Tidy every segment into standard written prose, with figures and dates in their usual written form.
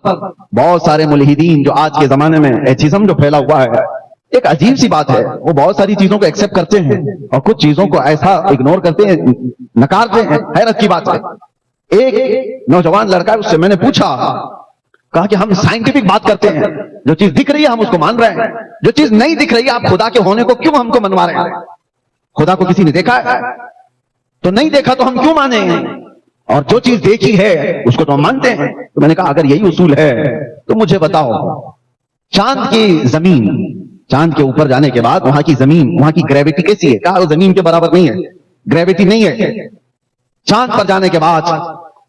بہت سارے ملحدین جو آج کے زمانے میں ایتھیزم جو پھیلا ہوا ہے، ایک عجیب سی بات ہے، وہ بہت ساری چیزوں کو ایکسپٹ کرتے ہیں اور کچھ چیزوں کو ایسا اگنور کرتے ہیں، نکارتے ہیں۔ حیرت کی بات ہے، ایک نوجوان لڑکا ہے، اس سے میں نے پوچھا، کہا کہ ہم سائنٹیفک بات کرتے ہیں، جو چیز دکھ رہی ہے ہم اس کو مان رہے ہیں، جو چیز نہیں دکھ رہی ہے آپ خدا کے ہونے کو کیوں ہم کو منوا رہے ہیں؟ خدا کو کسی نے دیکھا ہے تو نہیں دیکھا تو ہم کیوں مانیں؟ اور جو چیز دیکھی ہے اس کو تو ہم مانتے ہیں۔ تو میں نے کہا اگر یہی اصول ہے تو مجھے بتاؤ، چاند کی زمین، چاند کے اوپر جانے کے بعد وہاں کی زمین، وہاں کی گریویٹی کیسی ہے؟ کہا وہ زمین کے برابر نہیں ہے، گریویٹی نہیں ہے۔ چاند پر جانے کے بعد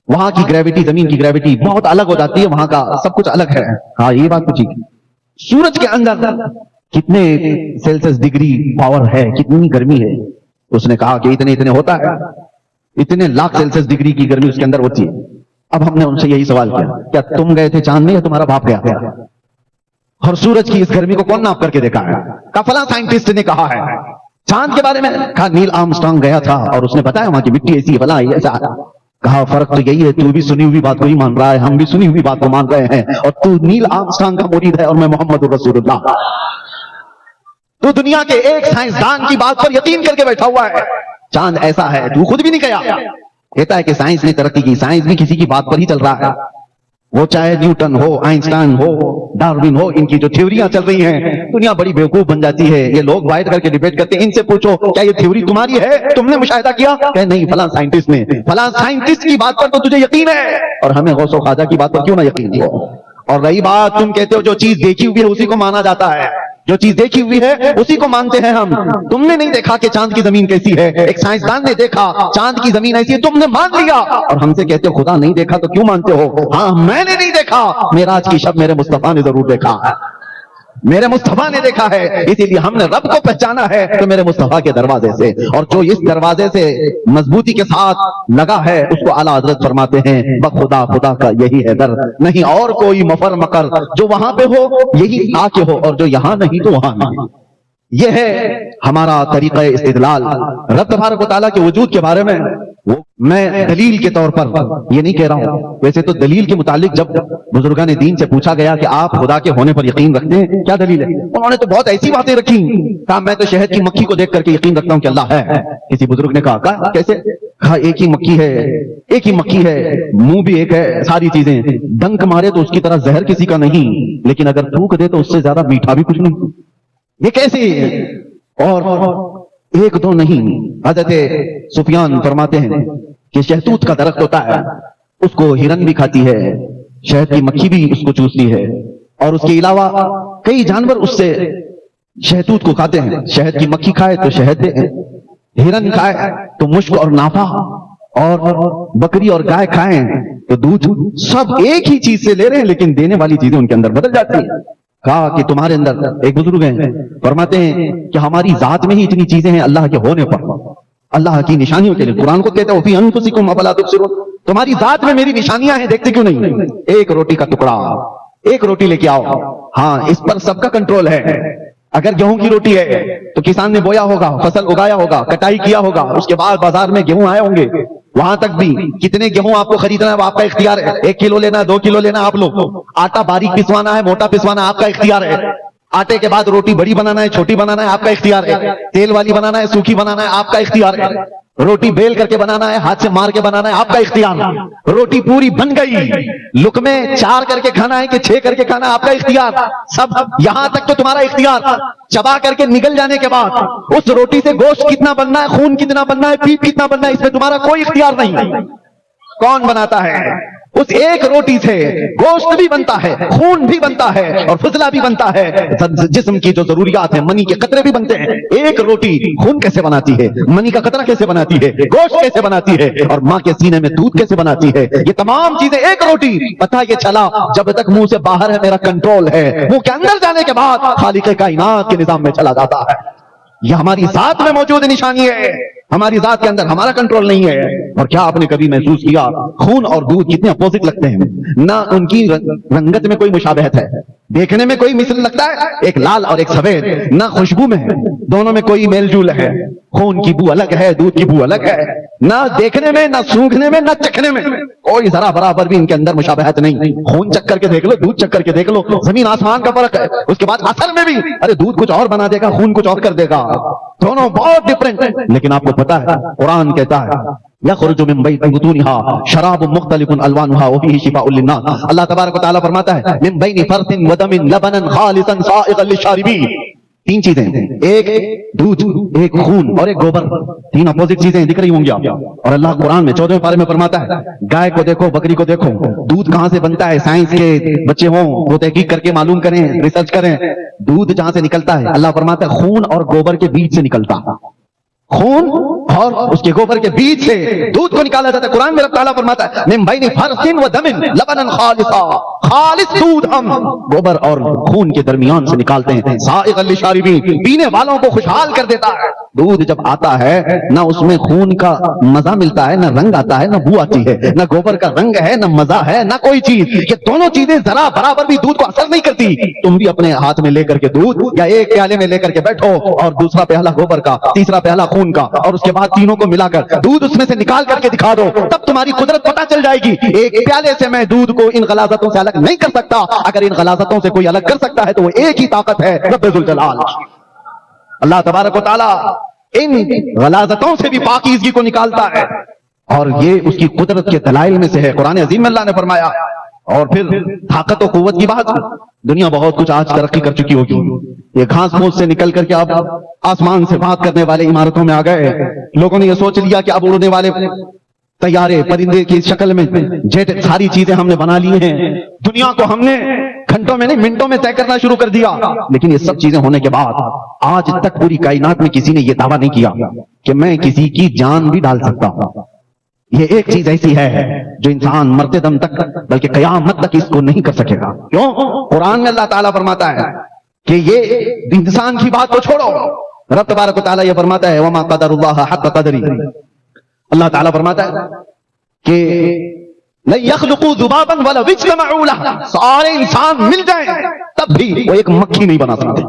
وہاں کی گریویٹی، زمین کی گریویٹی بہت الگ ہو جاتی ہے، وہاں کا سب کچھ الگ ہے۔ ہاں یہ بات پوچھی۔ سورج کے اندر کتنے سیلسیس ڈگری پاور ہے، کتنی گرمی ہے؟ اس نے کہا کہ اتنے ہوتا ہے، اتنے لاکھ سیلسیس ڈگری کی گرمی اس کے اندر ہوتی ہے۔ اب ہم نے ان سے یہی سوال کیا، کیا تم گئے تھے چاند میں یا تمہارا باپ گیا تھا؟ اور سورج کی اس گرمی کو کون ناپ کر کے دیکھا ہے؟ کہا فلاں سائنٹسٹ نے کہا ہے۔ چاند کے بارے میں کہا نیل آرمسٹرانگ گیا تھا اور اس نے بتایا وہاں کی مٹی ایسی فلاں ایسا۔ کہا فرق تو یہی ہے، تو بھی سنی ہوئی بات کو ہی مان رہا ہے، ہم بھی سنی ہوئی بات کو مان رہے ہیں، اور تو نیل آرمسٹرانگ کا مرید ہے اور میں محمد رسول اللہ۔ تو دنیا کے ایک سائنسدان کی بات پر یقین کر کے بیٹھا ہوا ہے، چاند ایسا ہے، تو خود بھی نہیں کہا۔ کہتا ہے کہ سائنس نے ترقی کی، سائنس بھی کسی کی بات پر ہی چل رہا ہے، وہ چاہے نیوٹن ہو، آئنسٹائن ہو، ڈارون ہو، ان کی جو تھیوریاں چل رہی ہیں، دنیا بڑی بیوقوف بن جاتی ہے۔ یہ لوگ بیٹھ کر کے ڈیبیٹ کرتے ہیں، ان سے پوچھو کیا یہ تھیوری تمہاری ہے، تم نے مشاہدہ کیا؟ کہ نہیں، فلاں سائنٹسٹ نے، فلاں سائنٹسٹ کی بات پر تو تجھے یقین ہے، اور ہمیں غوث و خواجہ کی بات پر کیوں نہ یقین ہو؟ اور رہی بات تم کہتے ہو جو چیز دیکھی ہوئی ہے اسی کو مانا جاتا ہے، جو چیز دیکھی ہوئی ہے اسی کو مانتے ہیں ہم۔ تم نے نہیں دیکھا کہ چاند کی زمین کیسی ہے، ایک سائنسدان نے دیکھا چاند کی زمین ایسی ہے، تم نے مان لیا، اور ہم سے کہتے ہو خدا نہیں دیکھا تو کیوں مانتے ہو؟ ہاں میں نے نہیں دیکھا، معراج کی شب میرے مصطفیٰ نے ضرور دیکھا، میرے مصطفیٰ نے دیکھا ہے، اسی لیے ہم نے رب کو پہچانا ہے تو میرے مصطفیٰ کے دروازے سے، اور جو اس دروازے سے مضبوطی کے ساتھ لگا ہے اس کو اعلیٰ حضرت فرماتے ہیں بخدا خدا کا یہی ہے در، نہیں اور کوئی مفر مکر، جو وہاں پہ ہو یہی آ کے ہو، اور جو یہاں نہیں تو وہاں نہیں۔ یہ ہے ہمارا طریقہ استدلال۔ رب تبارک و تعالیٰ کے وجود کے بارے میں میں دلیل کے طور پر یہ نہیں کہہ رہا ہوں، ویسے تو دلیل کے متعلق جب بزرگان دین سے پوچھا گیا کہ آپ خدا کے ہونے پر یقین رکھتے ہیں، کیا دلیل ہے؟ انہوں نے تو بہت ایسی باتیں رکھی، کہا میں تو شہد کی مکھی کو دیکھ کر کے یقین رکھتا ہوں کہ اللہ ہے۔ کسی بزرگ نے کہا کیسے؟ کہا ایک ہی مکھی ہے، ایک ہی مکھی ہے، منہ بھی ایک ہے، ساری چیزیں، ڈنک مارے تو اس کی طرح زہر کسی کا نہیں، لیکن اگر تھوک دے تو اس سے زیادہ میٹھا بھی کچھ نہیں۔ یہ کیسے؟ اور ایک دو نہیں، حضرت سفیان فرماتے ہیں کہ شہتوت کا درخت ہوتا ہے، اس کو ہرن بھی کھاتی ہے، شہد کی مکھی بھی اس کو چوستی ہے، اور اس کے علاوہ کئی جانور اس سے شہتوت کو کھاتے ہیں۔ شہد کی مکھی کھائے تو شہد دے، ہرن کھائے تو مشک اور نافع، اور بکری اور گائے کھائیں تو دودھ، سب ایک ہی چیز سے لے رہے ہیں لیکن دینے والی چیزیں ان کے اندر بدل جاتی ہیں۔ کہا کہ تمہارے اندر ایک بزرگ ہیں فرماتے ہیں کہ ہماری ذات میں ہی اتنی چیزیں ہیں اللہ کے ہونے پر، اللہ کی نشانیوں کے لیے قرآن کو کہتے ہیں فی انفسکم افلا تبصرون، تمہاری ذات میں میری نشانیاں ہیں، دیکھتے کیوں نہیں؟ ایک روٹی کا ٹکڑا، ایک روٹی لے کے آؤ، ہاں اس پر سب کا کنٹرول ہے۔ اگر گیہوں کی روٹی ہے تو کسان نے بویا ہوگا، فصل اگایا ہوگا، کٹائی کیا ہوگا، اس کے بعد بازار میں گیہوں آئے ہوں گے، وہاں تک بھی کتنے گیہوں آپ کو خریدنا ہے وہ آپ کا اختیار ہے، 1 کلو لینا ہے، 2 کلو لینا ہے آپ لوگ، آٹا باریک پسوانا ہے، موٹا پسوانا آپ کا اختیار ہے، آٹے کے بعد روٹی بڑی بنانا ہے، چھوٹی بنانا ہے آپ کا اختیار ہے، تیل والی بنانا ہے، سوکھی بنانا ہے آپ کا اختیار ہے، روٹی بیل کر کے بنانا ہے، ہاتھ سے مار کے بنانا ہے آپ کا اختیار، روٹی پوری بن گئی، لقمے 4 کر کے کھانا ہے کہ 6 کر کے کھانا ہے آپ کا اختیار، سب یہاں تک تو تمہارا اختیار، چبا کر کے نگل جانے کے بعد اس روٹی سے گوشت کتنا بننا ہے، خون کتنا بننا ہے، پیپ کتنا بننا ہے، اس میں تمہارا کوئی اختیار نہیں۔ کون بناتا ہے؟ اس ایک روٹی سے گوشت بھی بنتا ہے، خون بھی بنتا ہے، اور فضلہ بھی بنتا ہے، جسم کی جو ضروریات ہیں، منی کے قطرے بھی بنتے ہیں۔ ایک روٹی خون کیسے بناتی ہے، منی کا قطرہ کیسے بناتی ہے، گوشت کیسے بناتی ہے، اور ماں کے سینے میں دودھ کیسے بناتی ہے، یہ تمام چیزیں ایک روٹی۔ پتہ یہ چلا جب تک منہ سے باہر ہے میرا کنٹرول ہے، منہ کے اندر جانے کے بعد خالق کائنات کے نظام میں چلا جاتا ہے۔ یہ ہماری ذات میں موجود نشانی ہے، ہماری ذات کے اندر ہمارا کنٹرول نہیں ہے۔ اور کیا آپ نے کبھی محسوس کیا خون اور دودھ کتنے اپوزٹ لگتے ہیں، نہ ان کی رنگت میں کوئی مشابہت ہے، دیکھنے میں کوئی مثل لگتا ہے، ایک لال اور ایک سفید، نہ خوشبو میں ہے، دونوں میں کوئی میل جول ہے، خون کی بو الگ ہے، دودھ کی بو الگ ہے، نہ دیکھنے میں، نہ سونگھنے میں، نہ چکھنے میں کوئی ذرا برابر بھی ان کے اندر مشابہت نہیں۔ خون چک کر کے دیکھ لو، دودھ چک کر کے دیکھ لو، زمین آسمان کا فرق ہے۔ اس کے بعد اثر میں بھی، ارے دودھ کچھ اور بنا دے گا، خون کچھ اور کر دے گا، دونوں بہت ڈفرنٹ۔ لیکن آپ کو پتا ہے قرآن کہتا ہے یخرج من بطونها شراب مختلف الوانها وفيه شفاء للناس۔ اللہ تبارک و تعالیٰ فرماتا ہے من بین فرث ودم لبنا خالصا سائغا للشاربین۔ تین چیزیں، ایک دودھ، ایک خون اور ایک گوبر، تین اپوزٹ چیزیں دکھ رہی ہوں گی آپ۔ اور اللہ قرآن میں 14ویں پارے میں فرماتا ہے گائے کو دیکھو، بکری کو دیکھو، دودھ کہاں سے بنتا ہے، سائنس کے بچے ہوں وہ تحقیق کر کے معلوم کریں، ریسرچ کریں، دودھ جہاں سے نکلتا ہے اللہ فرماتا ہے خون اور گوبر کے بیچ سے نکلتا، خون اور اس کے گوبر کے بیچ سے دودھ کو نکالا جاتا ہے۔ قرآن میں رب تعالیٰ فرماتا ہے من بین فرث ودم لبنا خالصا، خالص دودھ ہم گوبر اور خون کے درمیان سے نکالتے ہیں، سائغا للشاربین، پینے والوں کو خوشحال کر دیتا ہے۔ دودھ جب آتا ہے نہ اس میں خون کا مزہ ملتا ہے، نہ رنگ آتا ہے، نہ بو آتی ہے، نہ گوبر کا رنگ ہے، نہ مزہ ہے، نہ کوئی چیز۔ یہ دونوں چیزیں ذرا برابر بھی دودھ کو اثر نہیں کرتی۔ تم بھی اپنے ہاتھ میں لے کر کے دودھ یا ایک پیالے میں لے کر کے بیٹھو اور دوسرا پیالہ گوبر کا، تیسرا پیالہ خون کا، اور اس کے بعد تینوں کو ملا کر دودھ اس میں سے نکال کر کے دکھا دو، تب تمہاری قدرت پتہ چل جائے گی۔ ایک پیالے سے میں دودھ کو ان غلاظتوں سے الگ نہیں کر سکتا، اگر ان غلاظتوں سے کوئی الگ کر سکتا ہے تو وہ ایک ہی طاقت ہے، رب ذوالجلال۔ اللہ تبارک و تعالیٰ ان غلاظتوں سے بھی پاکیزگی کو نکالتا ہے، اور یہ اس کی قدرت کے دلائل میں سے ہے۔ قرآن عظیم میں اللہ نے فرمایا، اور پھر طاقت و قوت کی بات، دنیا بہت کچھ آج ترقی کر چکی ہوگی، یہ گھاس پھوس سے نکل کر کے اب آسمان سے بات کرنے والے عمارتوں میں آ گئے، لوگوں نے یہ سوچ لیا کہ اب اڑنے والے طیارے، پرندے کی شکل میں جیٹ، ساری چیزیں ہم نے بنا لی ہیں، دنیا کو ہم نے گھنٹوں میں نہیں منٹوں میں طے کرنا شروع کر دیا۔ لیکن یہ سب چیزیں ہونے کے بعد آج تک پوری کائنات میں کسی نے یہ دعویٰ نہیں کیا کہ میں کسی کی جان بھی ڈال سکتا ہوں۔ یہ ایک چیز ایسی ہے جو انسان مرتے دم تک بلکہ قیامت تک اس کو نہیں کر سکے گا۔ کیوں؟ قرآن میں اللہ تعالیٰ فرماتا ہے کہ یہ انسان کی بات کو چھوڑو، رب تبارک و تعالیٰ یہ فرماتا ہے وما قدر اللہ حق قدری۔ اللہ تعالیٰ فرماتا ہے کہ لن يخلقوا ذبابا ولو اجتمعوا له، سارے انسان مل جائیں تب بھی وہ ایک مکھی نہیں بنا سکتے،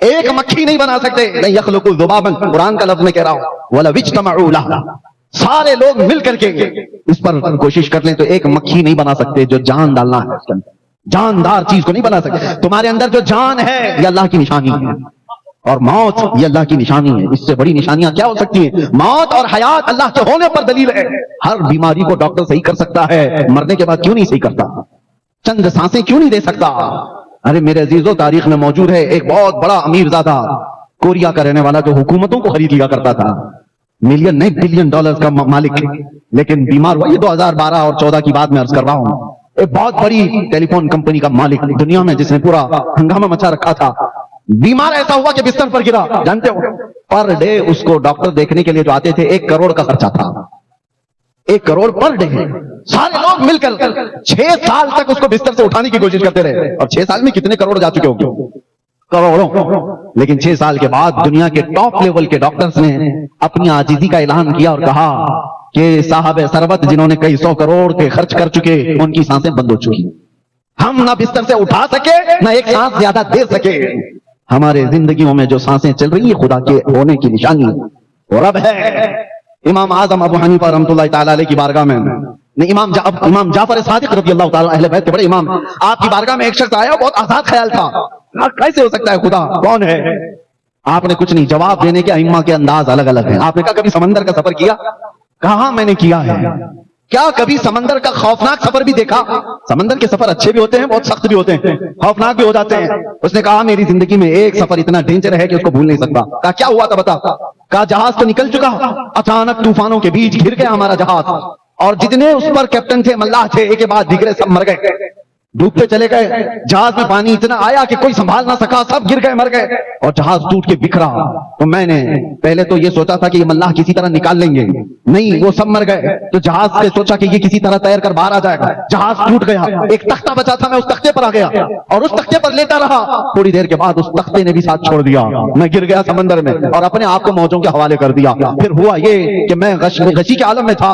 ایک مکھی نہیں بنا سکتے۔ لن يخلقوا ذبابا، قرآن کا لفظ میں کہہ رہا ہوں، ولو اجتمعوا له، سارے لوگ مل کر کے اس پر کوشش کر لیں تو ایک مکھی نہیں بنا سکتے جو جان ڈالنا ہے اس کے اندر، جاندار چیز کو نہیں بنا سکتے۔ تمہارے اندر جو جان ہے یہ اللہ کی نشانی ہے، اور موت یہ اللہ کی نشانی ہے۔ اس سے بڑی نشانیاں کیا ہو سکتی ہیں؟ موت اور حیات اللہ کے ہونے پر دلیل ہے۔ ہر بیماری کو ڈاکٹر صحیح کر سکتا ہے، مرنے کے بعد کیوں نہیں صحیح کرتا؟ چند سانسیں کیوں نہیں دے سکتا؟ ارے میرے عزیزو، تاریخ میں موجود ہے ایک بہت بڑا امیر زادہ کوریا کا رہنے والا جو حکومتوں کو خرید لیا کرتا تھا، ملین نہیں بلین ڈالر کا مالک، لیکن بیمار ہوا۔ یہ 2012 اور 14 کی بات میں عرض کر رہا ہوں۔ ایک بہت بڑی ٹیلی فون کمپنی کا مالک دنیا میں، جس نے پورا ہنگامہ مچا رکھا تھا، بیمار ایسا ہوا کہ بستر پر گرا۔ جانتے ہو پر ڈے اس کو ڈاکٹر دیکھنے کے لیے جو آتے تھے 1 کروڑ کا خرچہ تھا، 1 کروڑ پر ڈے۔ سارے لوگ مل کر 6 سال تک اس کو بستر سے اٹھانے کی کوشش کرتے رہے، اور 6 سال میں کتنے کروڑ جا چکے ہوں گے؟ کروڑوں۔ لیکن 6 سال کے بعد دنیا کے ٹاپ لیول کے ڈاکٹرز نے اپنی عاجزی کا اعلان کیا اور کہا کہ صاحب ثروت جنہوں نے کئی 100 کروڑ کے خرچ کر چکے ان کی سانسیں بند ہو چکی، ہم نہ بستر سے اٹھا سکے نہ ایک سانس زیادہ دے سکے۔ ہمارے زندگیوں میں جو سانسیں چل رہی ہیں خدا کے ہونے کی نشانی اور اب ہے۔ امام اعظم ابو حنیفہ رحمۃ اللہ تعالی علیہ کی بارگاہ میں امام جعفر صادق رضی اللہ تعالی اہل بیت کے بڑے امام، آپ کی بارگاہ میں ایک شخص آیا، بہت آزاد خیال تھا، کیسے ہو سکتا ہے خدا کون ہے؟ آپ نے کچھ نہیں، جواب دینے کے ائمہ کے انداز الگ الگ ہیں۔ آپ نے کہا کبھی سمندر کا سفر کیا؟ کہاں میں نے کیا ہے۔ کیا کبھی سمندر کا خوفناک سفر بھی دیکھا؟ سمندر کے سفر اچھے بھی ہوتے ہیں، بہت سخت بھی ہوتے ہیں، خوفناک بھی ہو جاتے ہیں۔ اس نے کہا میری زندگی میں ایک سفر اتنا ڈینجر ہے کہ اس کو بھول نہیں سکتا۔ کہا کیا ہوا تھا بتا؟ کہا جہاز تو نکل چکا، اچانک طوفانوں کے بیچ گر گیا ہمارا جہاز، اور جتنے اس پر کیپٹن تھے، ملاح تھے، ایک کے بعد دیگرے سب مر گئے، ڈوبتے چلے گئے۔ جہاز میں پانی اتنا آیا کہ کوئی سنبھال نہ سکا، سب گر گئے، مر گئے، اور جہاز ٹوٹ کے بکھرا۔ تو میں نے پہلے تو یہ سوچا تھا کہ یہ ملاح کسی طرح نکال لیں گے، نہیں، وہ سب مر گئے۔ تو جہاز سے سوچا کہ یہ کسی طرح تیر کر باہر آ جائے گا، جہاز ٹوٹ گیا، ایک تختہ بچا تھا، میں اس تختے پر آ گیا اور اس تختے پر لیٹا رہا۔ تھوڑی دیر کے بعد اس تختے نے بھی ساتھ چھوڑ دیا، میں گر گیا سمندر میں اور اپنے آپ کو موجوں کے حوالے کر دیا۔ پھر ہوا یہ کہ میں غشی کے عالم میں تھا،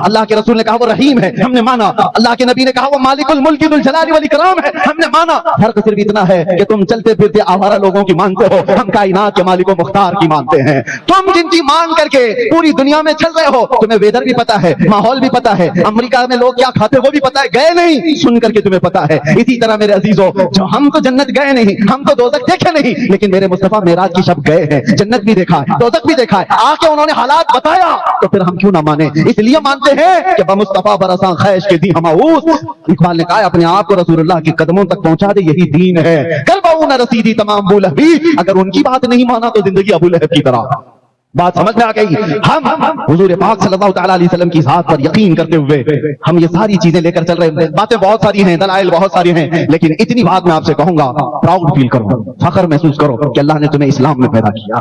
اللہ کے رسول نے کہا وہ رحیم ہے، ہم نے مانا اللہ کے نبی نے کہا وہ مالک الملک ذو الجلال والاکرام ہے، ہم نے مانا۔ فرق صرف اتنا ہے کہ تم چلتے پھرتے آوارہ لوگوں کی مانتے ہو، ہم کائنات کے مالک و مختار کی مانتے ہیں۔ تم جن کی مان کر کے پوری دنیا میں چل رہے ہو، تمہیں ویدر بھی پتا ہے، ماحول بھی پتا ہے، امریکہ میں لوگ کیا کھاتے وہ بھی پتا ہے، گئے نہیں سن کر کے تمہیں پتا ہے۔ اسی طرح میرے عزیزو، جو ہم تو جنت گئے نہیں، ہم تو دوزخ دیکھے نہیں، لیکن میرے مصطفیٰ معراج کی شب گئے ہیں، جنت بھی دیکھا ہے، دوزخ بھی دیکھا ہے، آ کے انہوں نے حالات بتایا، تو پھر ہم کیوں نہ مانے؟ اس لیے مانتے ہیں کہ بمصطفیٰ برساں خیش کے دی ہماؤس۔ اقبال نے کہا اپنے آپ کو رسول اللہ کے قدموں تک پہنچا دے، یہی دین ہے۔ کرباؤں نہ رسیدی تمام ابو لہب، اگر ان کی بات نہیں مانا تو زندگی ابو لہب کی طرح۔ بات سمجھ میں آ گئی؟ ہم حضور پاک صلی اللہ تعالیٰ علیہ وسلم کی ذات پر یقین کرتے ہوئے ہم یہ ساری چیزیں لے کر چل رہے ہیں۔ باتیں بہت ساری ہیں، دلائل بہت ساری ہیں، لیکن اتنی بات میں آپ سے کہوں گا، پراؤڈ فیل کرو، فخر محسوس کرو کہ اللہ نے تمہیں اسلام میں پیدا کیا۔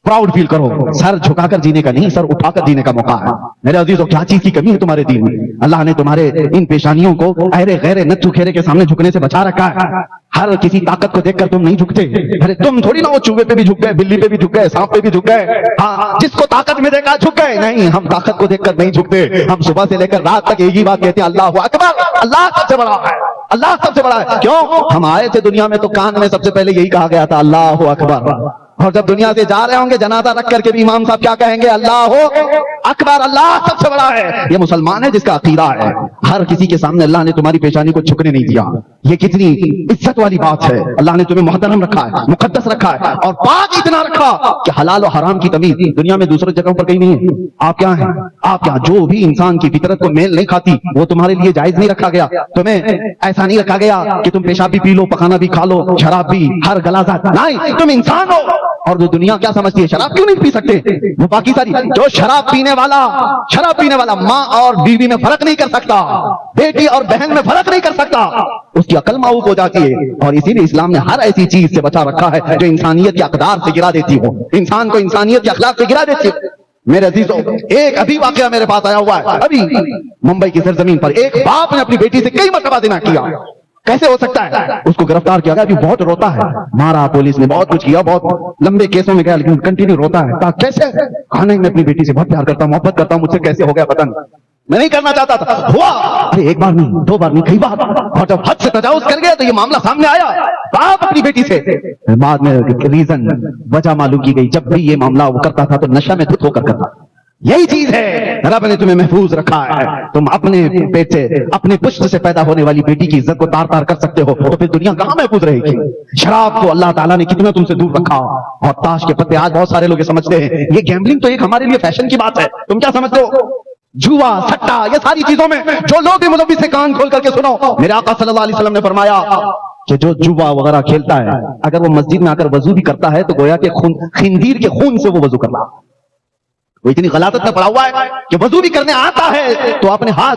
پراؤڈ فیل کرو، سر جھکا کر جینے کا نہیں، سر اٹھا کر جینے کا موقع ہے۔ میرے عزیزو، کیا چیز کی کمی ہے تمہارے دین میں؟ اللہ نے تمہارے ان پیشانیوں کو اہرے غیرے نچو کھیرے کے سامنے جھکنے سے بچا رکھا ہے۔ ہر کسی طاقت کو دیکھ کر تم نہیں جھکتے، ارے تم تھوڑی نہ وہ چوہے پہ بھی جھک گئے، بلی پہ بھی جھک گئے، سانپ پہ بھی جھک گئے، ہاں جس کو طاقت میں دیکھا جھک گئے۔ نہیں، ہم طاقت کو دیکھ کر نہیں جھکتے، ہم صبح سے لے کر رات تک ایک ہی بات کہتے ہیں، اللہ اکبر، اللہ سب سے بڑا ہے، اللہ سب سے بڑا ہے۔ کیوں؟ ہم آئے تھے دنیا میں تو کان میں سب سے پہلے یہی کہا گیا تھا، اللہ اکبر، اور جب دنیا سے جا رہے ہوں گے جنازہ رکھ کر کے بھی امام صاحب کیا کہیں گے؟ اللہ اکبر، اللہ سب سے بڑا ہے۔ یہ مسلمان ہے جس کا عقیدہ ہے۔ ہر کسی کے سامنے اللہ نے تمہاری پیشانی کو جھکنے نہیں دیا، یہ کتنی عزت والی بات ہے۔ اللہ نے تمہیں محترم رکھا ہے، مقدس رکھا ہے، اور پاک اتنا رکھا کہ حلال و حرام کی تمیز دنیا میں دوسرے جگہوں پر کہیں نہیں ہے۔ آپ کیا ہیں؟ آپ کیا جو بھی انسان کی فطرت کو میل نہیں کھاتی وہ تمہارے لیے جائز نہیں رکھا گیا۔ تمہیں ایسا نہیں رکھا گیا کہ تم پیشاب بھی پی لو، پکانا بھی کھا لو، شراب بھی، ہر غلازہ نہیں، تم انسان ہو۔ اور جو دنیا کیا سمجھتی ہے، شراب کیوں نہیں پی سکتے، وہ باقی ساری، جو شراب پینے والا ماں اور بیوی میں فرق نہیں کر سکتا، بیٹی اور بہن میں فرق نہیں کر سکتا، اس کی عقل معوق ہو جاتی ہے۔ اور اسی لیے اسلام نے ہر ایسی چیز سے بچا رکھا ہے جو انسانیت کی اقدار سے گرا دیتی ہو، انسان کو انسانیت کے اخلاق سے گرا دیتی ہے۔ میرے عزیزو، ایک ابھی واقعہ میرے پاس آیا ہوا ہے، ابھی ممبئی کی سرزمین پر ایک باپ نے اپنی بیٹی سے کئی مرتبہ زنا کیا۔ کیسے ہو سکتا ہے؟ اس کو گرفتار کیا گیا، ابھی بہت روتا ہے، مارا پولیس نے، بہت کچھ کیا، بہت لمبے کیسوں میں گیا، لیکن کنٹینیو روتا ہے۔ کہا کیسے؟ کہا میں اپنی بیٹی سے بہت پیار کرتا ہوں، محبت کرتا ہوں، مجھ سے کیسے ہو گیا پتہ نہیں، میں نہیں کرنا چاہتا تھا، ہوا۔ ارے ایک بار نہیں، دو بار نہیں، کئی بار، اور جب حد سے تجاوز کر گیا تو یہ معاملہ سامنے آیا، باپ اپنی بیٹی سے۔ بعد میں ریزن، وجہ معلوم کی گئی، جب بھی یہ معاملہ وہ کرتا تھا تو نشہ میں دھت ہو کر کرتا۔ یہی چیز ہے، رب نے تمہیں محفوظ رکھا ہے۔ تم اپنے پیٹ سے، اپنے پشت سے پیدا ہونے والی بیٹی کی عزت کو تار تار کر سکتے ہو، تو پھر دنیا کہاں محفوظ رہے گی؟ شراب کو اللہ تعالیٰ نے کتنا تم سے دور رکھا، اور تاش کے پتے آج بہت سارے لوگ سمجھتے ہیں یہ گیمبلنگ تو ایک ہمارے لیے فیشن کی بات ہے، تم کیا سمجھتے ہو؟ جوا، سٹا، یہ ساری چیزوں میں جو لوگ بھی ملوث سے کان کھول کر کے سنو، میرے آقا صلی اللہ علیہ وسلم نے فرمایا کہ جو جوا وغیرہ کھیلتا ہے اگر وہ مسجد میں آ کر وضو بھی کرتا ہے تو گویا کہ خنزیر کے خون سے وہ وضو کرتا ہے۔ وہ اتنی غلاظت میں پڑا ہوا ہے کہ وضو بھی کرنے آتا ہے تو اپنے ہاتھ